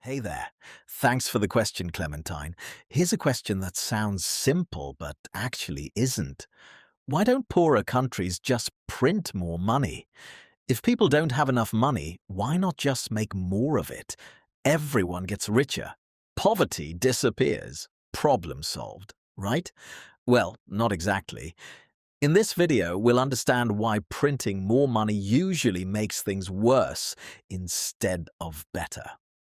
Hey there. Thanks for the question, Clementine. Here's a question that sounds simple, but actually isn't. Why don't poorer countries just print more money? If people don't have enough money, why not just make more of it? Everyone gets richer. Poverty disappears. Problem solved, right? Well, not exactly. In this video, we'll understand why printing more money usually makes things worse instead of better.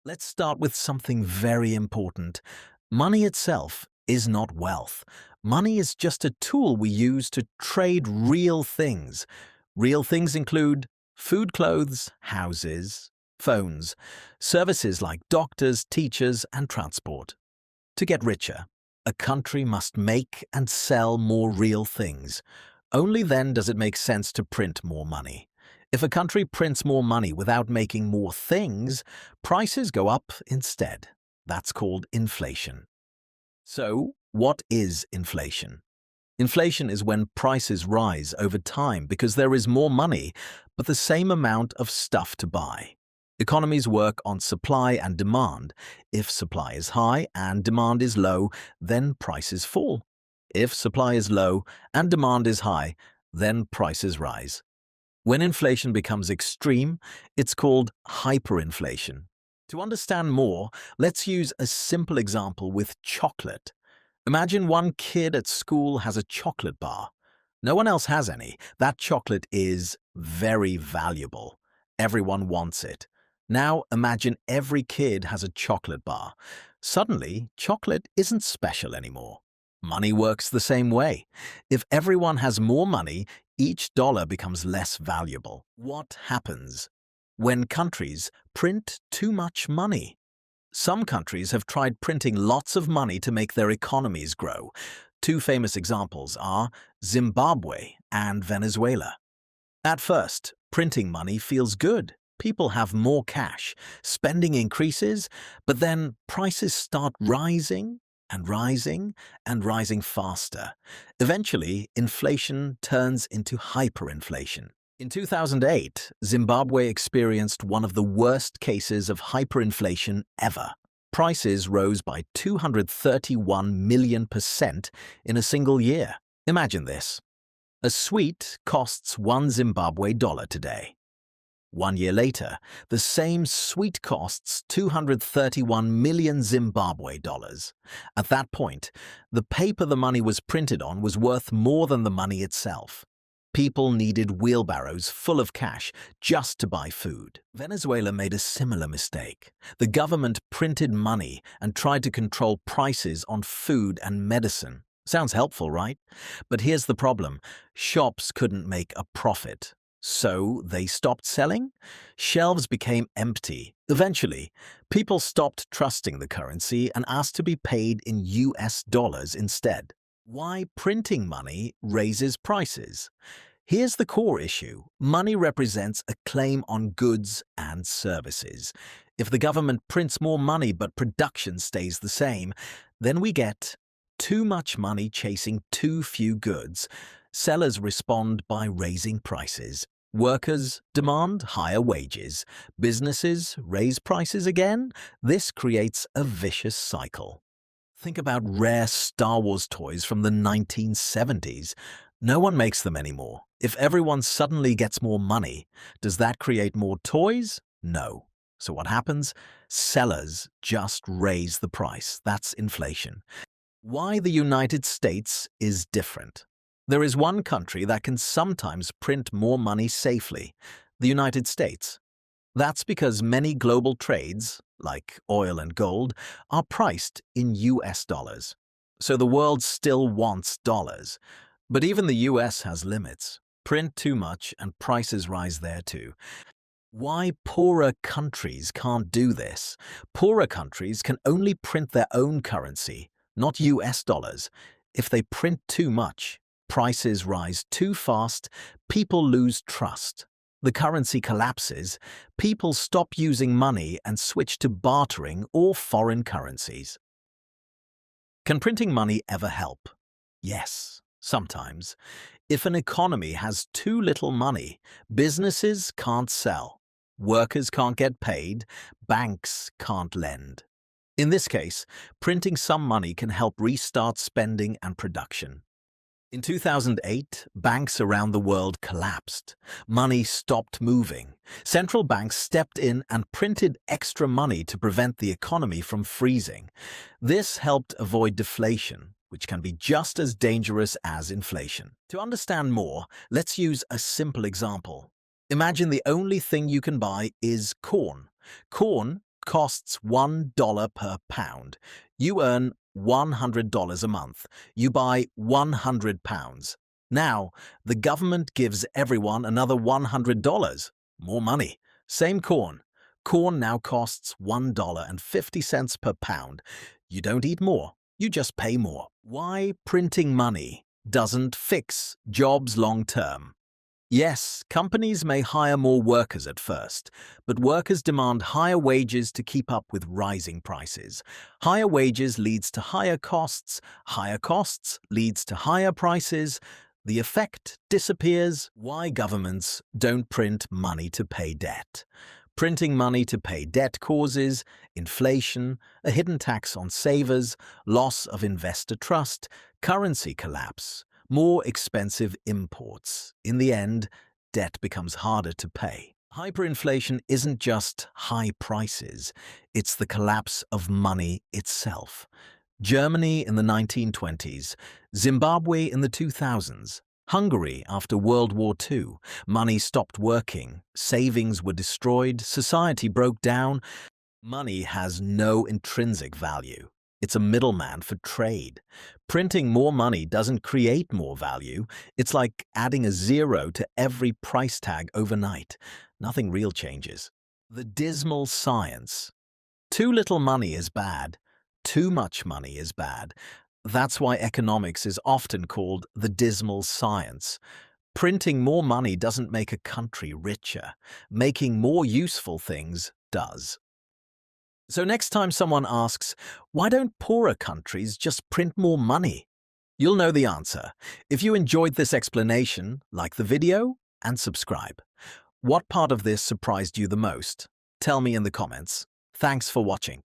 Let's start with something very important. Money itself is not wealth. Money is just a tool we use to trade real things. Real things include food, clothes, houses, phones, services like doctors, teachers, and transport. To get richer, a country must make and sell more real things. Only then does it make sense to print more money. If a country prints more money without making more things, prices go up instead. That's called inflation. So, what is inflation? Inflation is when prices rise over time because there is more money, but the same amount of stuff to buy. Economies work on supply and demand. If supply is high and demand is low, then prices fall. If supply is low and demand is high, then prices rise. When inflation becomes extreme, it's called hyperinflation. To understand more, let's use a simple example with chocolate. Imagine one kid at school has a chocolate bar. No one else has any. That chocolate is very valuable. Everyone wants it. Now imagine every kid has a chocolate bar. Suddenly, chocolate isn't special anymore. Money works the same way. If everyone has more money, each dollar becomes less valuable. What happens when countries print too much money? Some countries have tried printing lots of money to make their economies grow. Two famous examples are Zimbabwe and Venezuela. At first, printing money feels good. People have more cash, spending increases, but then prices start rising and rising and rising faster. Eventually, inflation turns into hyperinflation. In 2008, Zimbabwe experienced one of the worst cases of hyperinflation ever. Prices rose by 231 million% in a single year. Imagine this. A sweet costs 1 Zimbabwe dollar today. 1 year later, the same sweet costs 231 million Zimbabwe dollars. At that point, the paper the money was printed on was worth more than the money itself. People needed wheelbarrows full of cash just to buy food. Venezuela made a similar mistake. The government printed money and tried to control prices on food and medicine. Sounds helpful, right? But here's the problem. Shops couldn't make a profit. So they stopped selling? Shelves became empty. Eventually, people stopped trusting the currency and asked to be paid in US dollars instead. Why printing money raises prices? Here's the core issue. Money represents a claim on goods and services. If the government prints more money but production stays the same, then we get too much money chasing too few goods. Sellers respond by raising prices. Workers demand higher wages. Businesses raise prices again. This creates a vicious cycle. Think about rare Star Wars toys from the 1970s. No one makes them anymore. If everyone suddenly gets more money, does that create more toys? No. So what happens? Sellers just raise the price. That's inflation. Why the United States is different. There is one country that can sometimes print more money safely, the United States. That's because many global trades, like oil and gold, are priced in US dollars. So the world still wants dollars. But even the US has limits. Print too much and prices rise there too. Why poorer countries can't do this? Poorer countries can only print their own currency, not US dollars. If they print too much, prices rise too fast, people lose trust. The currency collapses, people stop using money and switch to bartering or foreign currencies. Can printing money ever help? Yes, sometimes. If an economy has too little money, businesses can't sell. Workers can't get paid, banks can't lend. In this case, printing some money can help restart spending and production. In 2008, banks around the world collapsed. Money stopped moving. Central banks stepped in and printed extra money to prevent the economy from freezing. This helped avoid deflation, which can be just as dangerous as inflation. To understand more, let's use a simple example. Imagine the only thing you can buy is corn. Corn costs $1 per pound. You earn $100 a month. You buy 100 pounds. Now, the government gives everyone another $100. More money. Same corn. Corn now costs $1.50 per pound. You don't eat more. You just pay more. Why printing money doesn't fix jobs long term? Yes, companies may hire more workers at first, but workers demand higher wages to keep up with rising prices. Higher wages leads to higher costs leads to higher prices. The effect disappears. Why governments don't print money to pay debt? Printing money to pay debt causes inflation, a hidden tax on savers, loss of investor trust, currency collapse, more expensive imports. In the end, debt becomes harder to pay. Hyperinflation isn't just high prices, it's the collapse of money itself. Germany in the 1920s, Zimbabwe in the 2000s, Hungary after World War II. Money stopped working, savings were destroyed, society broke down. Money has no intrinsic value. It's a middleman for trade. Printing more money doesn't create more value. It's like adding a zero to every price tag overnight. Nothing real changes. The dismal science. Too little money is bad. Too much money is bad. That's why economics is often called the dismal science. Printing more money doesn't make a country richer. Making more useful things does. So next time someone asks, why don't poorer countries just print more money? You'll know the answer. If you enjoyed this explanation, like the video and subscribe. What part of this surprised you the most? Tell me in the comments. Thanks for watching.